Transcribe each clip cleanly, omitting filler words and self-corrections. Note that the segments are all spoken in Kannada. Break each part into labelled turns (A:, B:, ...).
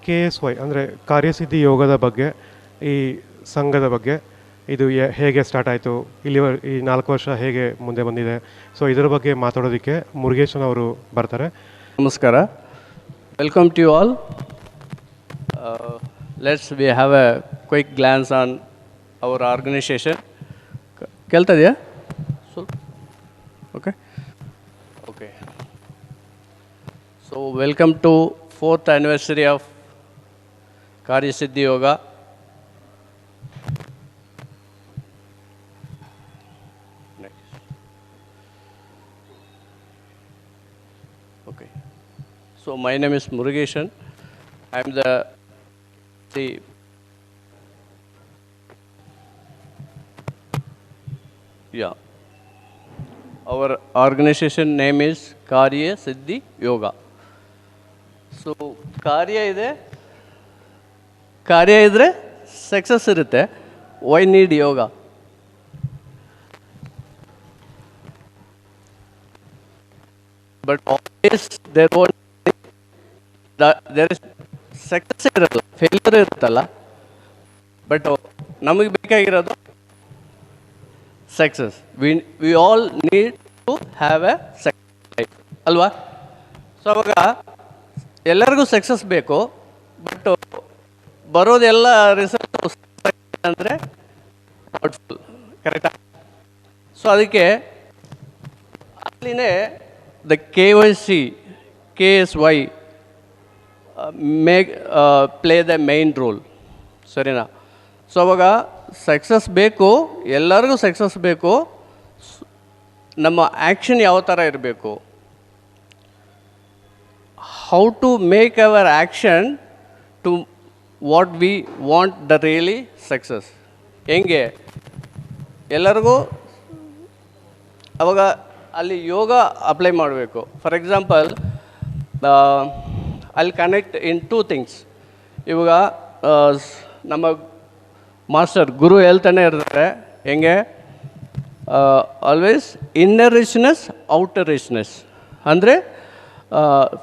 A: KSY ಅಂದರೆ ಕಾರ್ಯಸಿದ್ಧಿ ಯೋಗದ ಬಗ್ಗೆ, ಈ ಸಂಘದ ಬಗ್ಗೆ, ಇದು ಹೇಗೆ ಸ್ಟಾರ್ಟ್ ಆಯಿತು, ಇಲ್ಲಿ ಈ 4 ವರ್ಷ ಹೇಗೆ ಮುಂದೆ ಬಂದಿದೆ, ಸೊ ಇದರ ಬಗ್ಗೆ ಮಾತಾಡೋದಕ್ಕೆ ಮುರುಗೇಶನ್ ಅವರು ಬರ್ತಾರೆ.
B: ನಮಸ್ಕಾರ, welcome to you all. We have a quick glance on our organisation. ಕೇಳ್ತಾ ಇದೆಯಾ? ಸ್ವಲ್ಪ okay okay. So welcome to 4th anniversary of Karyasiddhi Yoga. Okay. So my name is Murugeshan. I am the Our organization name is Karya Siddhi Yoga. So ಕಾರ್ಯ ಇದ್ರೆ ಸಕ್ಸಸ್ ಇರುತ್ತೆ. Why need yoga? But always there is success ಇರಲ್ಲ, ಫೇಲ್ಯೂರ್ ಇರುತ್ತಲ್ಲ. ಬಟ್ ನಮಗೆ ಬೇಕಾಗಿರೋದು success. We all need to have a success life ಅಲ್ವಾ? ಸೊ ಅವಾಗ ಎಲ್ಲರಿಗೂ ಸಕ್ಸಸ್ ಬೇಕು. ಬಟ್ ಬರೋದೆಲ್ಲ ರಿಸಲ್ಟ್ ಅಂದರೆ ಡೌಟ್ಫುಲ್, ಕರೆಕ್ಟಾ? ಸೊ ಅದಕ್ಕೆ ಅಲ್ಲಿನೇ the KSY play the main role, ಸರಿನಾ? ಸೊ ಅವಾಗ ಸಕ್ಸಸ್ ಬೇಕು, ಎಲ್ಲರಿಗೂ ಸಕ್ಸಸ್ ಬೇಕು. ನಮ್ಮ ಆ್ಯಕ್ಷನ್ ಯಾವ ಥರ ಇರಬೇಕು? How to make our action to what we want the really success. ಹೆಂಗೆ ಎಲ್ಲರಿಗೂ ಅವಾಗ ಅಲ್ಲಿ ಯೋಗ ಅಪ್ಲೈ ಮಾಡಬೇಕು. ಫಾರ್ ಎಕ್ಸಾಂಪಲ್, ಅಲ್ಲಿ ಕನೆಕ್ಟ್ ಇನ್ 2 ಥಿಂಗ್ಸ್. ಇವಾಗ ನಮ್ಮ ಮಾಸ್ಟರ್ ಗುರು ಹೇಳ್ತಾನೆ ಇರ್ತಾರೆ, ಹೆಂಗೆ always inner richness, outer richness. ಅಂದರೆ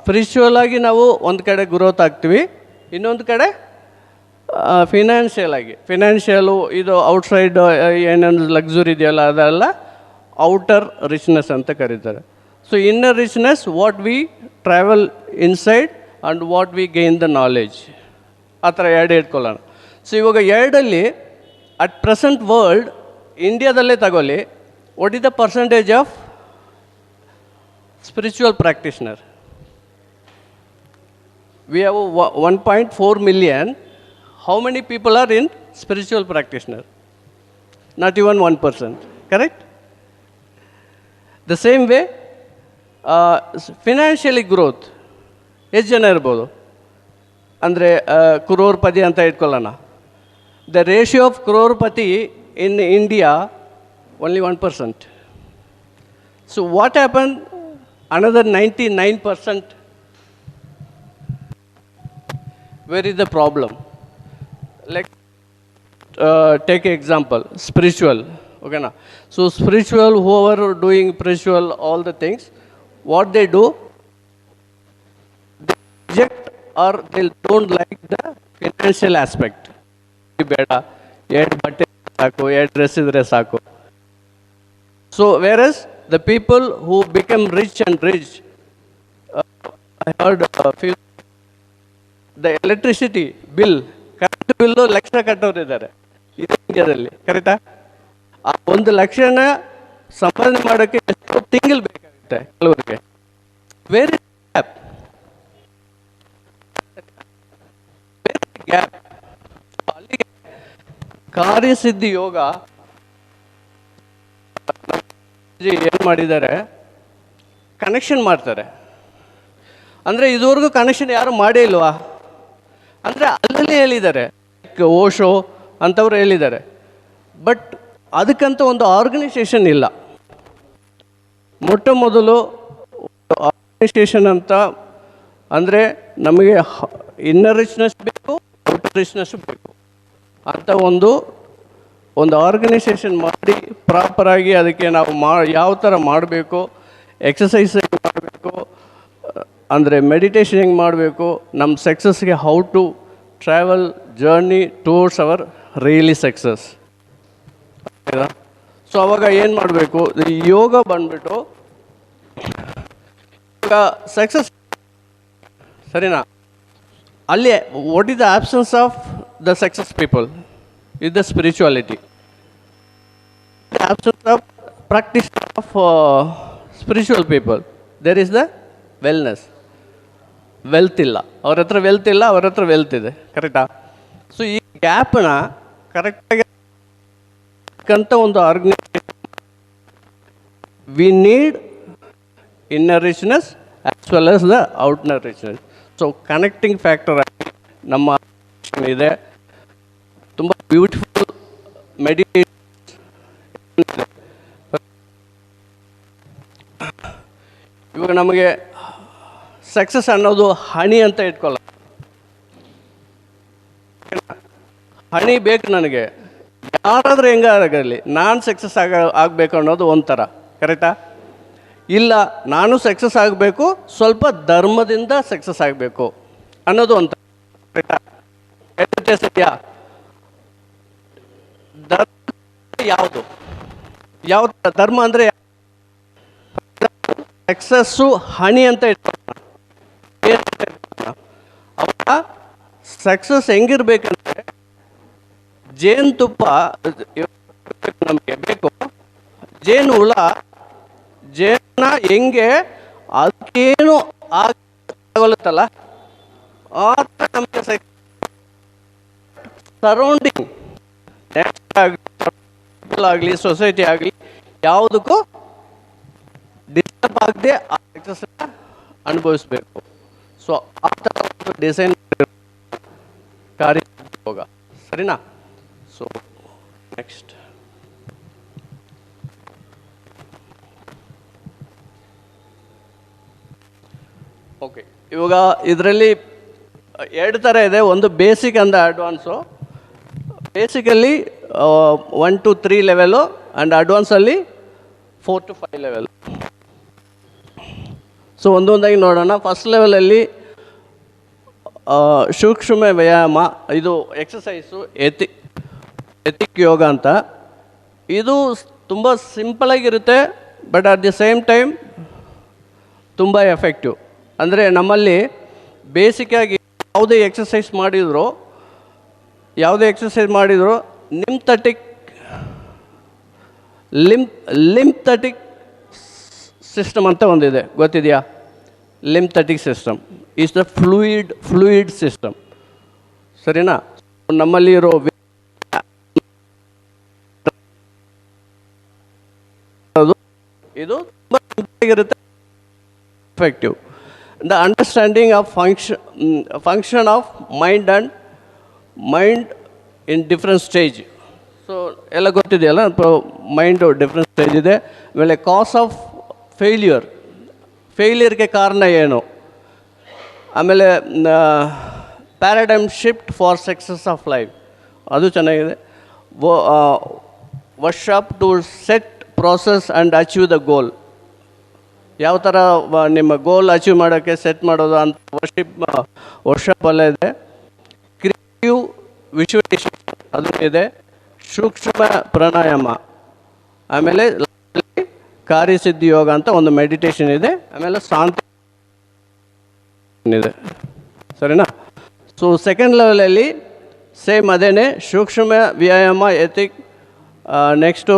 B: ಸ್ಪಿರಿಚುವಲ್ ಆಗಿ ನಾವು ಒಂದು ಕಡೆ ಗ್ರೋತ್ ಆಗ್ತೀವಿ, ಇನ್ನೊಂದು ಕಡೆ ಫಿನಾನ್ಷಿಯಲು ಇದು ಔಟ್ಸೈಡ್ ಏನೇನು ಲಕ್ಸುರಿ ಇದೆಯಲ್ಲ ಅದೆಲ್ಲ ಔಟರ್ ರಿಚ್ನೆಸ್ ಅಂತ ಕರೀತಾರೆ. So inner richness, what we travel inside and what we gain the knowledge. ಆ ಥರ ಎರಡು ಇಟ್ಕೊಳ್ಳೋಣ. ಸೊ ಇವಾಗ ಎರಡಲ್ಲಿ ಅಟ್ ಪ್ರೆಸೆಂಟ್ ವರ್ಲ್ಡ್ ಇಂಡಿಯಾದಲ್ಲೇ ತಗೊಳ್ಳಿ, what is the percentage of spiritual practitioner? We have 1.4 million. How many people are in spiritual practitioner? Not even 1%, correct? The same way, financially growth ಎಷ್ಟು ಜನ ಇರ್ಬೋದು ಅಂದರೆ ಕ್ರೋರ್ಪತಿ ಅಂತ ಇಟ್ಕೊಳ್ಳೋಣ. The ratio of crorepati in India only 1%. So what happen another 99%? Where is the problem? Like take example, spiritual, okay na? So spiritual, whoever doing spiritual, all the things, what they do, they reject or they don't like the financial aspect. Beda ed batte saku, ed dress idre saku. So whereas the people who become rich and rich, I heard few the electricity bill, current bill lakh ಕಟ್ಟೋರಿದ್ದಾರೆ ಇದೇ ಇಂಡಿಯಾದಲ್ಲಿ, ಕರೆಕ್ಟಾ? ಆ 1 ಲಕ್ಷನ ಸಂಪಾದನೆ ಮಾಡೋಕ್ಕೆ ಎಷ್ಟೋ ತಿಂಗಳು ಬೇಕಾಗುತ್ತೆ ಕೆಲವರಿಗೆ. Where gap? ಅಲ್ಲಿಗೆ ಕಾರ್ಯಸಿದ್ಧಿ ಯೋಗ ಏನು ಮಾಡಿದ್ದಾರೆ, ಕನೆಕ್ಷನ್ ಮಾಡ್ತಾರೆ. ಅಂದರೆ ಇದುವರೆಗೂ ಕನೆಕ್ಷನ್ ಯಾರು ಮಾಡೇ ಇಲ್ವಾ? ಅಂದರೆ ಅಲ್ಲಲ್ಲಿ ಹೇಳಿದ್ದಾರೆ, ಓಶೋ ಅಂಥವ್ರು ಹೇಳಿದ್ದಾರೆ. ಬಟ್ ಅದಕ್ಕಂತ ಒಂದು ಆರ್ಗನೈಸೇಷನ್ ಇಲ್ಲ. ಮೊಟ್ಟ ಮೊದಲು ಆರ್ಗನೈಸೇಷನ್ ಅಂತ ಅಂದರೆ ನಮಗೆ ಇನ್ನರ್ ರಿಚ್ನೆಸ್ ಬೇಕು, ಔಟರ್ ರಿಚ್ನೆಸ್ ಬೇಕು ಅಂತ ಒಂದು ಆರ್ಗನೈಸೇಷನ್ ಮಾಡಿ ಪ್ರಾಪರಾಗಿ ಅದಕ್ಕೆ ನಾವು ಯಾವ ಥರ ಮಾಡಬೇಕು, ಎಕ್ಸಸೈಸ್ ಮಾಡಬೇಕು ಅಂದರೆ ಮೆಡಿಟೇಷನ್ ಹೆಂಗೆ ಮಾಡಬೇಕು, ನಮ್ಮ ಸಕ್ಸಸ್ಗೆ how to travel journey towards our really success. So ಅವಾಗ ಏನು ಮಾಡಬೇಕು, ಯೋಗ ಬಂದ್ಬಿಟ್ಟು ಇವಾಗ ಸಕ್ಸಸ್ ಸರಿನಾ, ಅಲ್ಲಿ what is the absence of the success people is the spirituality. Absence of practice of spiritual people there is the wellness. Wealth ಇಲ್ಲ ಅವ್ರ ಹತ್ರ, ವೆಲ್ತ್ ಇಲ್ಲ ಅವ್ರ ಹತ್ರ, ವೆಲ್ತ್ ಇದೆ. ಕರೆಕ್ಟಾ? ಸೊ ಈ ಗ್ಯಾಪನ್ನ ಕರೆಕ್ಟಾಗಿ ಒಂದು organisation we need inner richness as well as the outer richness. So connecting factor ಆಗಿ ನಮ್ಮ ಇದೆ. ತುಂಬ ಬ್ಯೂಟಿಫುಲ್ ಮೆಡಿಟೇಷನ್ ಇದೆ. ಇವಾಗ ನಮಗೆ ಸಕ್ಸಸ್ ಅನ್ನೋದು ಹಣಿ ಅಂತ ಇಟ್ಕೊಳ್ಳ, ಹಣಿ ಬೇಕು ನನಗೆ, ಯಾರಾದರೂ ಹೆಂಗಾಗಲಿ ನಾನು ಸಕ್ಸಸ್ ಆಗಬೇಕು ಅನ್ನೋದು ಒಂಥರ. ಕರೆಕ್ಟಾ? ಇಲ್ಲ, ನಾನು ಸಕ್ಸಸ್ ಆಗಬೇಕು, ಸ್ವಲ್ಪ ಧರ್ಮದಿಂದ ಸಕ್ಸಸ್ ಆಗಬೇಕು ಅನ್ನೋದು ಒಂಥರ. ಕರೆಕ್ಟಾ? ಸತ್ಯ. ಧರ್ಮ ಯಾವುದು? ಯಾವ ಧರ್ಮ ಅಂದರೆ ಸಕ್ಸಸ್ಸು ಹಣಿ ಅಂತ ಇಟ್ಕೊಳ್ಳೋಣ. ಅವಾಗ ಸಕ್ಸಸ್ ಹೆಂಗಿರ್ಬೇಕಂದ್ರೆ ಜೇನುತುಪ್ಪ ನಮಗೆ ಬೇಕು. ಜೇನು ಹುಳ ಜೇನ ಹೆಂಗೆ ಅದಕ್ಕೇನು ಆಗುತ್ತಲ್ಲ ಆ ಥರ ನಮಗೆ ಸರೌಂಡಿಂಗ್ ನ್ಯಾಚುರಲ್ ಆಗಲಿ ಸೊಸೈಟಿ ಆಗಲಿ ಯಾವುದಕ್ಕೂ ಡಿಸ್ಟರ್ಬ್ ಆಗದೆ ಆ ಸಕ್ಸಸ್ನ ಅನುಭವಿಸ್ಬೇಕು. ಸೊ ಆ ಥರ ಒಂದು ಡಿಸೈನ್ ಕಾರ್ಯ ಯೋಗ. ಸರಿನಾ? So next okay. ಇವಾಗ ಇದರಲ್ಲಿ ಎರಡು ಥರ ಇದೆ. ಒಂದು ಬೇಸಿಕ್ ಅಂದ advance. Basically 1 to 3 level and ಅಡ್ವಾನ್ಸಲ್ಲಿ 4 to 5 ಲೆವೆಲ್. ಸೊ ಒಂದೊಂದಾಗಿ ನೋಡೋಣ. ಫಸ್ಟ್ ಲೆವೆಲಲ್ಲಿ ಸೂಕ್ಷ್ಮ ವ್ಯಾಯಾಮ, ಇದು ಎಕ್ಸಸೈಸು, ಎಥಿಕ್ ಯೋಗ ಅಂತ. ಇದು ತುಂಬ ಸಿಂಪಲಾಗಿರುತ್ತೆ, but at the same time ತುಂಬ ಎಫೆಕ್ಟಿವ್. ಅಂದರೆ ನಮ್ಮಲ್ಲಿ ಬೇಸಿಕ್ಕಾಗಿ ಯಾವುದೇ ಎಕ್ಸಸೈಸ್ ಮಾಡಿದರೂ ಲಿಂಪ್ಥೆಟಿಕ್ ಸಿಸ್ಟಮ್ ಅಂತ ಒಂದಿದೆ, ಗೊತ್ತಿದೆಯಾ? Lymphatic system is the fluid system. ಸರಿನಾ? ನಮ್ಮಲ್ಲಿ ಇರೋ ಇದು ತುಂಬ ಸಿಂಪಲಾಗಿರುತ್ತೆ, effective. The understanding of function of mind in different stage. So ಎಲ್ಲ ಗೊತ್ತಿದೆಯಲ್ಲ, ಮೈಂಡು ಡಿಫ್ರೆಂಟ್ ಸ್ಟೇಜ್ ಇದೆ. ಆಮೇಲೆ ಕಾಸ್ ಆಫ್ ಫೇಲ್ಯೂರ್ಗೆ ಕಾರಣ ಏನು, ಆಮೇಲೆ paradigm shift for success of life, ಅದು ಚೆನ್ನಾಗಿದೆ. Workshop to set process and achieve the goal. ಯಾವ ಥರ ನಿಮ್ಮ ಗೋಲ್ ಅಚೀವ್ ಮಾಡೋಕ್ಕೆ ಸೆಟ್ ಮಾಡೋದು ಅಂತ ವರ್ಕ್ಶಾಪಲ್ಲೇ ಇದೆ. ಕ್ರಿಯೇಟಿವ್ ವಿಜುವಲೈಸೇಷನ್ ಅದು ಇದೆ. ಸೂಕ್ಷ್ಮ ಪ್ರಾಣಾಯಾಮ, ಆಮೇಲೆ ಕಾರ್ಯಸಿದ್ಧಿ ಯೋಗ ಅಂತ ಒಂದು ಮೆಡಿಟೇಷನ್ ಇದೆ. ಆಮೇಲೆ ಶಾಂತಿ ಇದೆ. ಸರಿನಾ? ಸೊ ಸೆಕೆಂಡ್ ಲೆವೆಲಲ್ಲಿ ಸೇಮ್ ಅದೇನೆ, ಸೂಕ್ಷ್ಮ ವ್ಯಾಯಾಮ, ethic. Next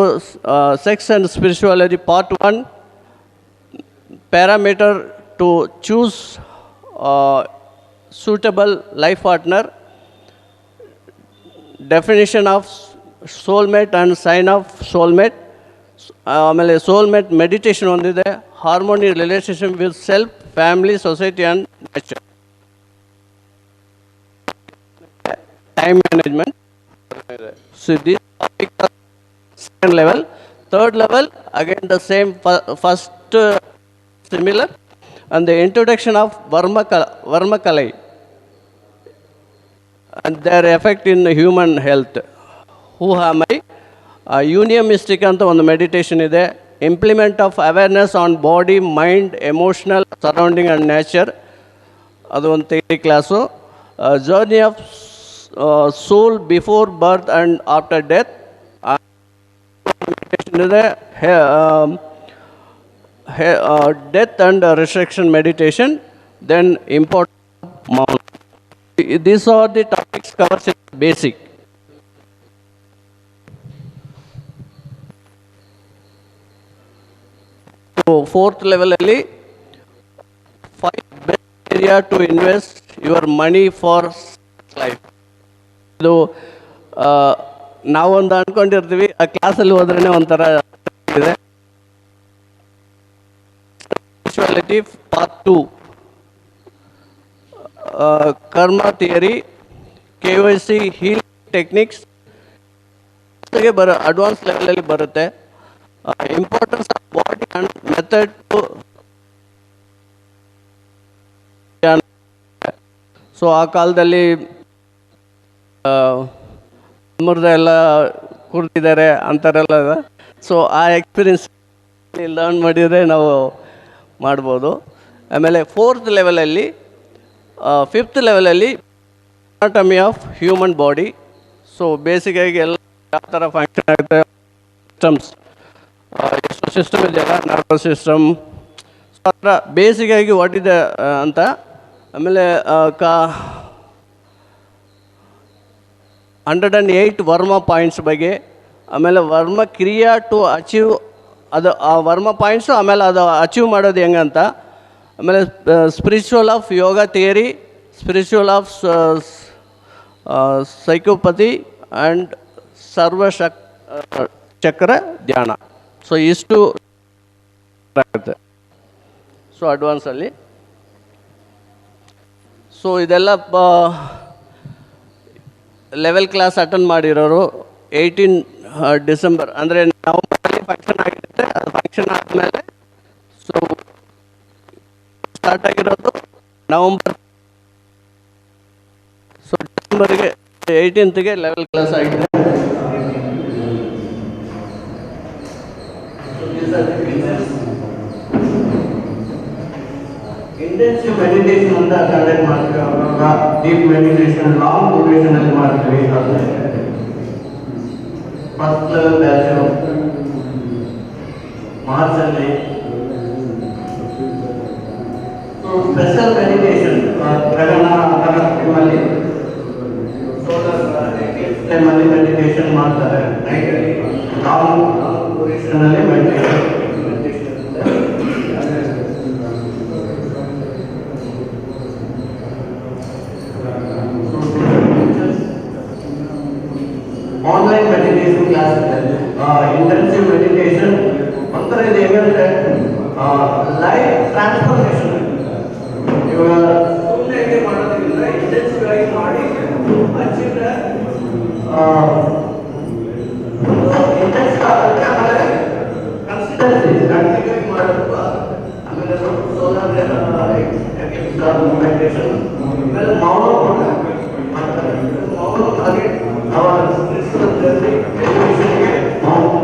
B: sex and spirituality part 1, parameter to choose suitable life partner, definition of soulmate and sign of soulmate. ಆಮೇಲೆ ಸೋಲ್ಮೇಟ್ ಮೆಡಿಟೇಷನ್ ಒಂದಿದೆ. Harmony relationship with self, family, society and nature. Time management. So this second level. Third level, again the same, first similar, and the introduction of Varmakalai and their effect in human health. Who am I? Uniomistic anta ಒಂದು ಮೆಡಿಟೇಷನ್ ಇದೆ. Implement of awareness on body, mind, emotional, surrounding and nature. ಅದು ಒಂದು theory class. Journey of soul before birth and after death ಇದೆ. Death and resurrection meditation, then important mount. These are the topics covered in basic. So fourth level ಅಲ್ಲಿ 5 best area to invest your money for life. ಇದು ನಾವೊಂದು ಅಂದ್ಕೊಂಡಿರ್ತೀವಿ, ಆ ಕ್ಲಾಸಲ್ಲಿ ಹೋದ್ರೇ ಒಂಥರ ಇದೆ. Spirituality part 2, karma theory, KYC healing techniques advanced level ಅಲ್ಲಿ ಬರುತ್ತೆ. Importance of body and method to so ಆ ಕಾಲದಲ್ಲಿ ಅಮೃತ ಎಲ್ಲ ಕುಡ್ದಿದ್ದಾರೆ ಅಂತಾರೆಲ್ಲ. ಸೊ ಆ ಎಕ್ಸ್ಪೀರಿಯನ್ಸ್ ಲರ್ನ್ ಮಾಡಿದರೆ ನಾವು ಮಾಡ್ಬೋದು. ಆಮೇಲೆ ಫೋರ್ತ್ ಲೆವೆಲಲ್ಲಿ, ಫಿಫ್ತ್ ಲೆವೆಲಲ್ಲಿ anatomy of human body. So ಬೇಸಿಕಾಗಿ ಎಲ್ಲ ಯಾವ ಥರ ಫಂಕ್ಷನ್ ಆಗುತ್ತೆ, ಸಿಸ್ಟಮ್ಸ್ ಎಷ್ಟು ಸಿಸ್ಟಮ್ ಇದೆಯಲ್ಲ, ನರ್ವಸ್ ಸಿಸ್ಟಮ್, ಸೊ ಆ ಥರ ಬೇಸಿಕಾಗಿ ವಾಟ್ ಇದೆ ಅಂತ. ಆಮೇಲೆ 108 ವರ್ಮ ಪಾಯಿಂಟ್ಸ್ ಬಗ್ಗೆ, ಆಮೇಲೆ ವರ್ಮ ಕ್ರಿಯಾ ಟು ಅಚೀವ್ ಅದು ಆ ವರ್ಮ ಪಾಯಿಂಟ್ಸು, ಆಮೇಲೆ ಅದು ಅಚೀವ್ ಮಾಡೋದು ಹೆಂಗಂತ. ಆಮೇಲೆ spiritual of yoga theory, spiritual of psychopathy and chakra dhyana. So ಇಷ್ಟು ಆಗುತ್ತೆ ಸೊ ಅಡ್ವಾನ್ಸಲ್ಲಿ. ಸೊ ಇದೆಲ್ಲ ಲೆವೆಲ್ ಕ್ಲಾಸ್ ಅಟೆಂಡ್ ಮಾಡಿರೋರು 18 ಡಿಸೆಂಬರ್ ಅಂದರೆ ನವಂಬರಲ್ಲಿ ಫಂಕ್ಷನ್ ಆಗಿರುತ್ತೆ. ಅದು ಫಂಕ್ಷನ್ ಆದಮೇಲೆ ಸೊ ಸ್ಟಾರ್ಟ್ ಆಗಿರೋದು ನವಂಬರ್. ಸೊ ಡಿಸೆಂಬರ್ಗೆ 18ಗೆ ಲೆವೆಲ್ ಕ್ಲಾಸ್ ಆಗಿದೆ.
C: ಇಂಟೆನ್ಸಿವ್ ಮೆಡಿಟೇಷನ್ ಅಂತ ಕಂಡಕ್ಟ್ ಮಾಡ್ತೀವಿ. ಅವಾಗ ಡೀಪ್ ಮೆಡಿಟೇಷನ್ ಲಾಂಗ್ ಡ್ಯೂರೇಷನ್ ಅಲ್ಲಿ ಮಾಡ್ತೀವಿ. ಫಸ್ಟ್ ಲೆವೆಲ್ ಬ್ಯಾಚು ಮಾರ್ಚಲ್ಲಿ. ಸೊ ಸ್ಪೆಷಲ್ ಮೆಡಿಟೇಷನ್ ಗ್ರಹಣ ಟೈಮಲ್ಲಿ, ಸೋಲಾರ್ ಟೈಮಲ್ಲಿ ಮೆಡಿಟೇಷನ್ ಮಾಡ್ತಾರೆ. ನೈಟಲ್ಲಿ ಲಾಂಗ್ ಡ್ಯೂರೇಷನ್ ಅಲ್ಲಿ ಮೆಡಿಟೇಷನ್. ಆನ್ಲೈನ್ ಮೆಡಿಟೇಷನ್ ಕ್ಲಾಸ್ ಇದೆ. ಇಂಟೆನ್ಸಿವ್ ಮೆಡಿಟೇಷನ್ ಒಂಥರ ಇದು ಹೆಂಗಂದ್ರೆ ಲೈಫ್ ಟ್ರಾನ್ಸ್ಫಾರ್ಮೇಷನ್. ಇವಾಗ ಸುಮ್ಮನೆ ಹೇಗೆ ಮಾಡೋದ್ರಿಂದ ಇಂಟೆನ್ಸಿವ್ ಆಗಿ ಮಾಡಿ ಹಚ್ಚಿದ್ರೆ ಇಂಟೆನ್ಸ್ ಆಗುತ್ತೆ. ಆಮೇಲೆ ಕನ್ಸಿಸ್ಟೆನ್ಸಿ ಕಂಟಿನ್ಯೂ ಮಾಡೋದು. ಆಮೇಲೆ ಸೋಲಾರ್ ಮೆಡಿಟೇಷನ್, ಆಮೇಲೆ ಮೌನ ಕೂಡ ಮಾಡ್ತಾರೆ. ಮೌನ ಹಾಗೆ ಅವರ ಎಜುಕೇಷನ್ಗೆ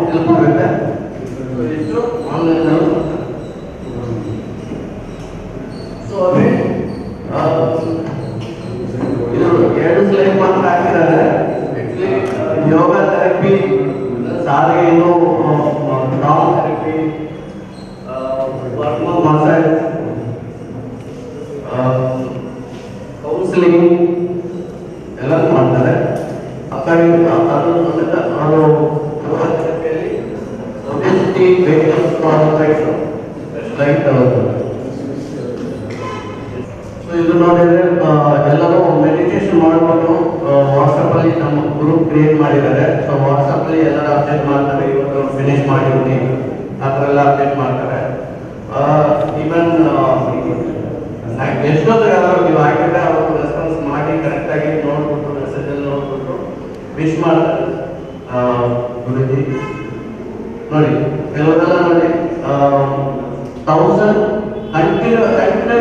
C: ಹೆಲ್ಪ್ ಆಗುತ್ತೆ. ಇಷ್ಟು ಆನ್ಲೈನ್. ಸೊ ಅದೇ ಇದು 2 ಸ್ಲೈಡ್ ಮಾತ್ರ ಹಾಕಿದ್ದಾರೆ. ಆಕ್ಚುಲಿ ಯೋಗ ಥೆರಪಿ, ಸಾರಿಗೆ ಇನ್ನು ಡಾನ್ ಥೆರಪಿ, ವರ್ಮ ಮಸಾಜ್, ಕೌನ್ಸಿಲಿಂಗ್ ಎಲ್ಲ ಮಾಡ್ತಾರೆ. ಇದು ನೋಡಿದ್ರೆ ಎಲ್ಲರೂ ಮೆಡಿಟೇಷನ್ ಮಾಡ್ಬಿಟ್ಟು ವಾಟ್ಸಪ್ ಅಲ್ಲಿ ನಮ್ಮ ಗ್ರೂಪ್ ಕ್ರಿಯೇಟ್ ಮಾಡಿದ್ದಾರೆ. ಸೊ ವಾಟ್ಸಪ್ ಅಲ್ಲಿ ಎಲ್ಲರೂ ಅಪ್ಡೇಟ್ ಮಾಡ್ತಾರೆ. ಇವತ್ತು ಫಿನಿಶ್ ಮಾಡಿರ್ತೀನಿ ಆ ಥರ ಎಲ್ಲ ಅಪ್ಡೇಟ್ ಮಾಡ್ತಾರೆ. ಈವನ್ ಎಷ್ಟೊತ್ತಿಗಾದ್ರೂ ನೀವು ಆಗಿದ್ರೆ ಅವರು ರೆಸ್ಪಾನ್ಸ್ ಮಾಡಿ ಕರೆಕ್ಟಾಗಿ ನೋಡ್ಬಿಟ್ಟು ಮೆಸೇಜಲ್ಲಿ ನೋಡ್ಬಿಟ್ಟು ವಿಶ್ ಮಾಡ್ತಾರೆ. ಗುರುಜಿ ನೋಡಿ, ಕೆಲವರೆಲ್ಲ ನೋಡಿ 1000 ಕಂಟಿನ್ಯೂ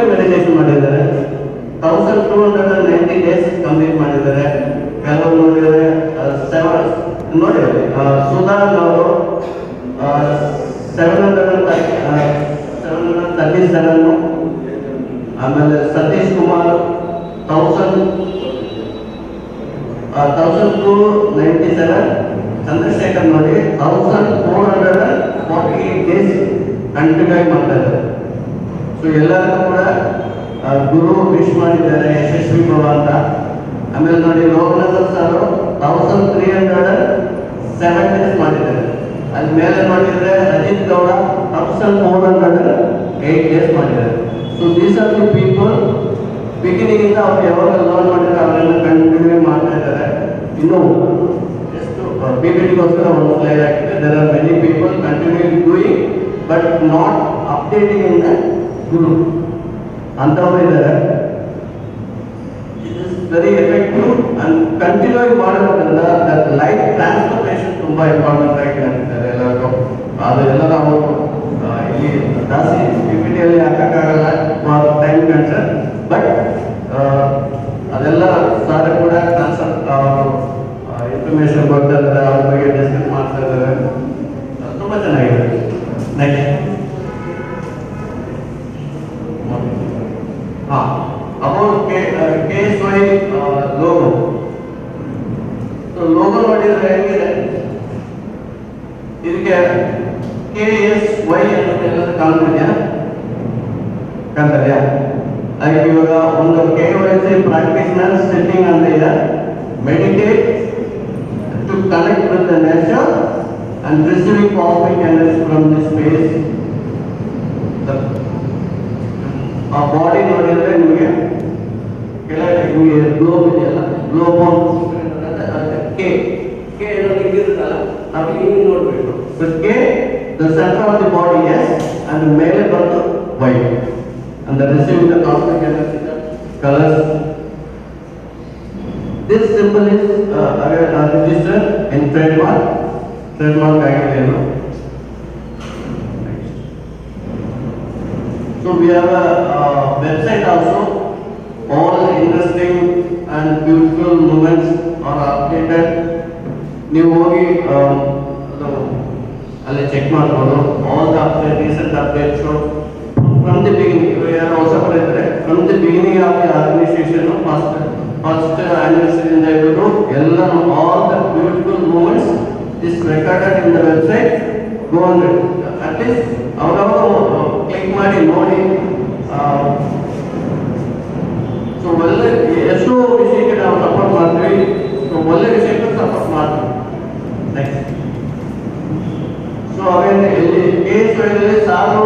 C: ಮೆಡಿಟೇಷನ್ ಮಾಡಿದ್ದಾರೆ. 1290 ಡೇಸ್ ಕಂಪ್ಲೀಟ್ ಮಾಡಿದ್ದಾರೆ. ಕೆಲವರು ನೋಡಿದರೆ 7 ನೋಡಿ, ಸುಧಾನ್ ಅವರು 737, ಆಮೇಲೆ ಸತೀಶ್ ಕುಮಾರ್ 1297. ಚಂದ್ರಶೇಖರ್ ನೋಡಿ 1448 ಡೇಸ್ ಕಂಟಿನ್ಯೂ ಆಗಿ ಮಾಡ್ತಾ ಇದ್ದಾರೆ. ಸೊ ಎಲ್ಲರಿಗೂ ಕೂಡ ಗುರು ವಿಶ್ ಮಾಡಿದ್ದಾರೆ ಯಶಸ್ವಿ ಭವ ಅಂತ. ಆಮೇಲೆ ನೋಡಿ ಲೋಕನಾಥ್ ಸರ್ 1307 ಡೇಸ್ ಮಾಡಿದ್ದಾರೆ. ಅಲ್ಲಿ ಮೇಲೆ ನೋಡಿದ್ರೆ ಅಜಿತ್ ಗೌಡ 1408 ಡೇಸ್ ಮಾಡಿದ್ದಾರೆ. So these are the people beginning ಇಂದ ಅವ್ರು ಯಾವಾಗ ಲರ್ನ್ ಮಾಡಿದ್ರೆ ಅವರೆಲ್ಲ ಕಂಟಿನ್ಯೂ ಮಾಡ್ತಾ ಇದ್ದಾರೆ. ಇನ್ನು ಎಷ್ಟು PPT-ಗೋಸ್ಕರ ಒಂದು ಸ್ಲೈಡ್ ಆಗಿದೆ. There are many people continue doing but not updating in the guru ಅಂತವರು ಇದ್ದಾರೆ. It is very effective and continue ಆಗಿ ಮಾಡೋದ್ರಿಂದ ದಟ್ ಲೈಫ್ ಟ್ರಾನ್ಸ್ಫರ್ಮೇಷನ್ ತುಂಬಾ ಇಂಪಾರ್ಟೆಂಟ್ ಆಗಿ ಹೇಳ್ತಿದ್ದಾರೆ ಎಲ್ಲರಿಗೂ. ಅದು ಎಲ್ಲರೂ ಅವರು ಇಲ್ಲಿ ಜಾಸ್ತಿ PPT-ಯಲ್ಲಿ ಹಾಕಕ್ಕಾಗಲ್ಲ, ಟೈಮ್ ಕನ್ಸರ್. ಬಟ್ ಅದೆಲ್ಲ ಸಾರ್ ಕೂಡ ಕನ್ಸಲ್ಟ್ ಇನ್ಫಾರ್ಮೇಶನ್ ಕೊಡ್ತಾ ಇದ್ದಾರೆ, ಅವ್ರ ಬಗ್ಗೆ ಡಿಸ್ಕಸ್ ಮಾಡ್ತಾ ಇದ್ದಾರೆ. ತುಂಬ ಚೆನ್ನಾಗಿದೆ. Next about KSY logo. So logo ನೋಡಿದ್ರೆ ಹೆಂಗಿದೆ, ಇದಕ್ಕೆ KSY ಅನ್ನೋದು ಎಲ್ಲರೂ ಕಾಣ್ತಿದ್ಯಾ? ಕಾಣ್ತದ್ಯಾ? ಅದಕ್ಕೆ ಇವಾಗ ಒಂದು KYC ಪ್ರಾಕ್ಟೀಸ್ನರ್ ಸಿಟ್ಟಿಂಗ್ ಅಂತ ಇದೆ. Meditate to connect with the nature and receiving cosmic energy from the space. ಆ ಬಾಡಿ ನೋಡಿದ್ರೆ ನಿಮಗೆ ಕೆಳಗೆ ನಿಮಗೆ ಗ್ಲೋಬ್ ಇದೆಯಲ್ಲ, ಗ್ಲೋಬ್ ಕೆ ಅನ್ನೋದು ಇರುತ್ತಲ್ಲ, ನಾವು ಹಿಂಗೆ ನೋಡ್ಬೇಕು. ಸೊ ಕೆ the centre of the body is and ಮೇಲೆ ಬಂದು ವೈ and the receiving the cosmic energy, the colors. This symbol is registered in trademark guideline. So we have a website also. All interesting and beautiful moments are updated. ನೀವು ಹೋಗಿ ಅಲ್ಲಿ ಚೆಕ್ ಮಾಡ್ಬೋದು. All the updates, recent updates. So from the beginning, we are also present. From the beginning of the organization, first anniversary in the group, all the beautiful moments is recorded in the website. Go on it. At least, click ಮಾಡಿ ನೋಡಿ. ಸೊ ಒಳ್ಳೆ ಎಷ್ಟೋ ವಿಷಯಕ್ಕೆ ನಾವು ಸಪೋರ್ಟ್ ಮಾಡ್ತೀವಿ. ಸೊ ಒಳ್ಳೆ ವಿಷಯಕ್ಕೆ ಸಪೋರ್ಟ್ ಮಾಡ್ತೀವಿ. ನೆಕ್ಸ್ಟ್ ಸೊ ಅವೇನು ಇಲ್ಲಿ KSY ಸಾರು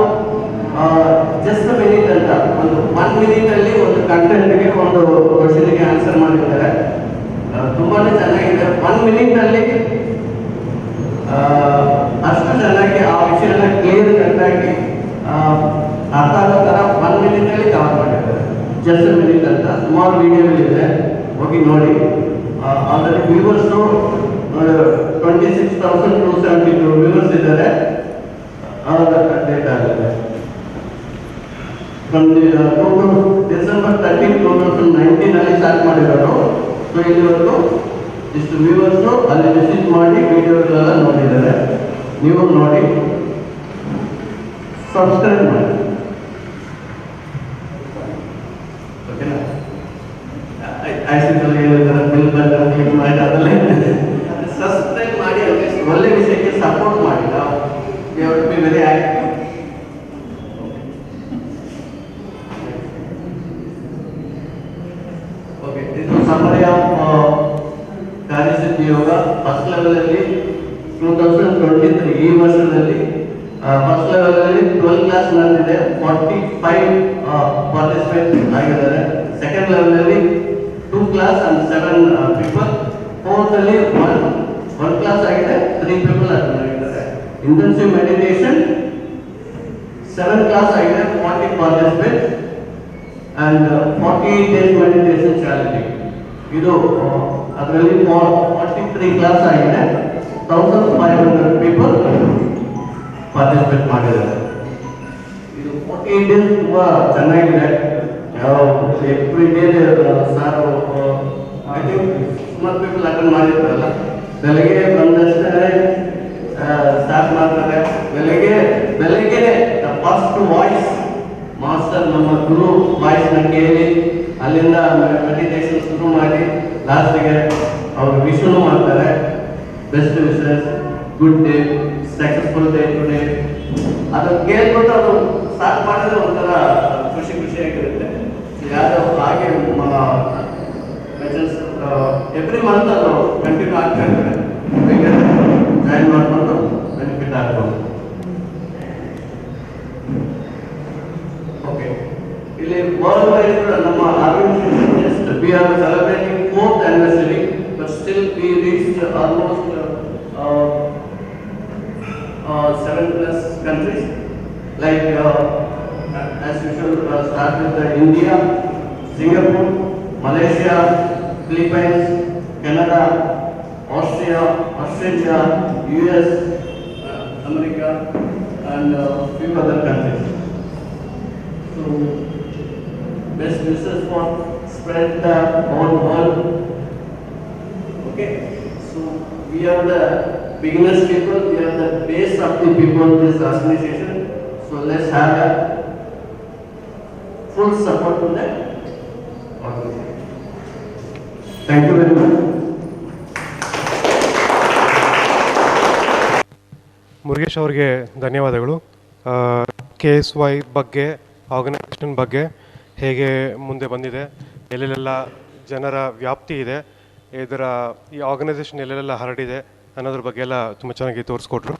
C: ಜಸ್ಟ್ ಮಿನಿಟ್ ಅಂತ ಒಂದು 1 minute ಅಲ್ಲಿ ಒಂದು ಕಂಟೆಂಟ್ಗೆ ಒಂದು ಕ್ವಶನ್ಗೆ ಆನ್ಸರ್ ಮಾಡಿದ್ದಾರೆ. ತುಂಬಾನೇ ಚೆನ್ನಾಗಿದೆ. 1 minute ಅಲ್ಲಿ ಅಷ್ಟು ಚೆನ್ನಾಗಿ ಆ ವಿಷಯನ ಕ್ಲಿಯರ್ ಕಟ್ಟಾಗಿ ಅರ್ಥ ಆಗೋ ಥರ 1 minute ಅಲ್ಲಿ ಕವರ್ ಮಾಡಿದ್ದಾರೆ. ಜಸ್ಟ್ ಮಿನಿಟ್ ಅಂತ ಸುಮಾರು ವಿಡಿಯೋಗಳಿದೆ, ಹೋಗಿ ನೋಡಿ. ಆಲ್ರೆಡಿ ವ್ಯೂವರ್ಸು 26,272 ವ್ಯೂವರ್ಸ್ ಇದ್ದಾರೆ. ಡೇಟಾ ಆಗಿದೆ. From the December 13, 2019 ಅಲ್ಲಿ ಸ್ಟಾರ್ಟ್ ಮಾಡಿರೋರು. ಸೊ ಇಲ್ಲಿವರೆಗೂ ಇಷ್ಟು ವ್ಯೂವರ್ಸು ಅಲ್ಲಿ ವಿಸಿಟ್ ಮಾಡಿ ವಿಡಿಯೋಗಳೆಲ್ಲ ನೋಡಿದ್ದಾರೆ. ನೀವು ನೋಡಿ ಸಬ್ಸ್ಕ್ರೈಬ್ ಮಾಡಿ, ಓಕೆನಾ? ಆಯ್ಸಿದಲ್ಲಿ ಹೇಳಿದ್ದಾರೆ ಬಿಲ್ ಬಟನ್ ಕ್ಲಿಕ್ ಮಾಡಿ, ಅದೆಲ್ಲ ಸಬ್ಸ್ಕ್ರೈಬ್ ಮಾಡಿ. ಒಳ್ಳೆ ವಿಷಯಕ್ಕೆ ಸಪೋರ್ಟ್ ಮಾಡಿ. ನಾವು we have to be very active. Summary of Karyasiddhi Yoga first level ಅಲ್ಲಿ 2023 ಈ ವರ್ಷದಲ್ಲಿ ಫಸ್ಟ್ ಲೆವೆಲ್ ಅಲ್ಲಿ 12 ಕ್ಲಾಸ್ ನಡೆದಿದೆ. 45 ಪಾರ್ಟಿಸಿಪೇಟ್ ಆಗಿದ್ದಾರೆ. ಸೆಕೆಂಡ್ ಲೆವೆಲ್ ಅಲ್ಲಿ 2 ಕ್ಲಾಸ್ ಅಂಡ್ 7 ಪೀಪಲ್. ಫೋರ್ತ್ ಅಲ್ಲಿ 1 ಕ್ಲಾಸ್ ಆಗಿದೆ, 3 ಪೀಪಲ್ ಅಟೆಂಡ್ ಆಗಿದ್ದಾರೆ. ಇಂಟೆನ್ಸಿವ್ ಮೆಡಿಟೇಷನ್ 7 ಕ್ಲಾಸ್ ಆಗಿದೆ, 40 participate and 48 days meditation challenge. ಇದು ಅದರಲ್ಲಿ 43 ಕ್ಲಾಸ್ ಆಗಿದೆ, 1500 ಪೀಪಲ್ ಪಾರ್ಟಿಸಿಪೇಟ್ ಮಾಡಿದ್ದಾರೆ. ಇದು 48 days ತುಂಬ ಚೆನ್ನಾಗಿದೆ. ಎವ್ರಿ ಡೇ ಸಾರು ಐ ಥಿಂಕ್ ಸುಮಾರು ಪೀಪಲ್ ಅಟೆಂಡ್ ಮಾಡಿರ್ತಾರಲ್ಲ. ಬೆಳಗ್ಗೆ ಬಂದಷ್ಟೇ ಸ್ಟಾರ್ಟ್ ಮಾಡ್ತಾರೆ. ಬೆಳಗ್ಗೆ ಫಸ್ಟ್ ವಾಯ್ಸ್ ಮಾಸ್ಟರ್ ನಮ್ಮ ಗುರು ವಾಯ್ಸ್ನ ಕೇಳಿ ಅಲ್ಲಿಂದ ಮೆಡಿಟೇಷನ್ ಶುರು ಮಾಡಿ ಲಾಸ್ಟಿಗೆ ಅವರು ವಿಶ್ವನು ಮಾಡ್ತಾರೆ. Best wishes, good day, successful day today. ಅದು ಕೇಳ್ಬಿಟ್ಟು ಅದು ಸ್ಟಾರ್ಟ್ ಮಾಡಿದ್ರೆ ಒಂಥರ ಖುಷಿಯಾಗಿರುತ್ತೆ. ಯಾರು ಹಾಗೆ ಮೆಸೇಜ್ ಎವ್ರಿ ಮಂತ್ ಅದು ಕಂಟಿನ್ಯೂ ಆಗ್ತಾ ಇರ್ತಾರೆ. ಜಾಯಿನ್ ಮಾಡ್ಕೊಂಡು ಬೆನಿಫಿಟ್ ಆಗ್ಬೋದು. ಓಕೆ, ಇಲ್ಲಿ ವರ್ಲ್ಡ್ ವೈಡ್ ನಮ್ಮ organisation just we are celebrating 4th anniversary, but still we reached almost 7+ countries. Like as usual, start with India, Singapore, Malaysia, Philippines, Canada, Australia, US, America, and few other countries. So, best wishes for spread the whole world. Okay, so we are the beginners people, we are the base of the people of this organization. So let's have a full support to that organization. Thank you very much.
A: Murugesh ಅವರಿಗೆ ಧನ್ಯವಾದಗಳು. KSY ಬಗ್ಗೆ, ಆರ್ಗನೈಸೇಷನ್ ಬಗ್ಗೆ ಹೇಗೆ ಮುಂದೆ ಬಂದಿದೆ, ಎಲ್ಲೆಲ್ಲ ಜನರ ವ್ಯಾಪ್ತಿ ಇದೆ, ಈ ಆರ್ಗನೈಸೇಷನ್ ಎಲ್ಲೆಲ್ಲ ಹರಡಿದೆ ಅನ್ನೋದ್ರ ಬಗ್ಗೆ ಎಲ್ಲ ತುಂಬ ಚೆನ್ನಾಗಿ ತೋರಿಸ್ಕೊಟ್ರು.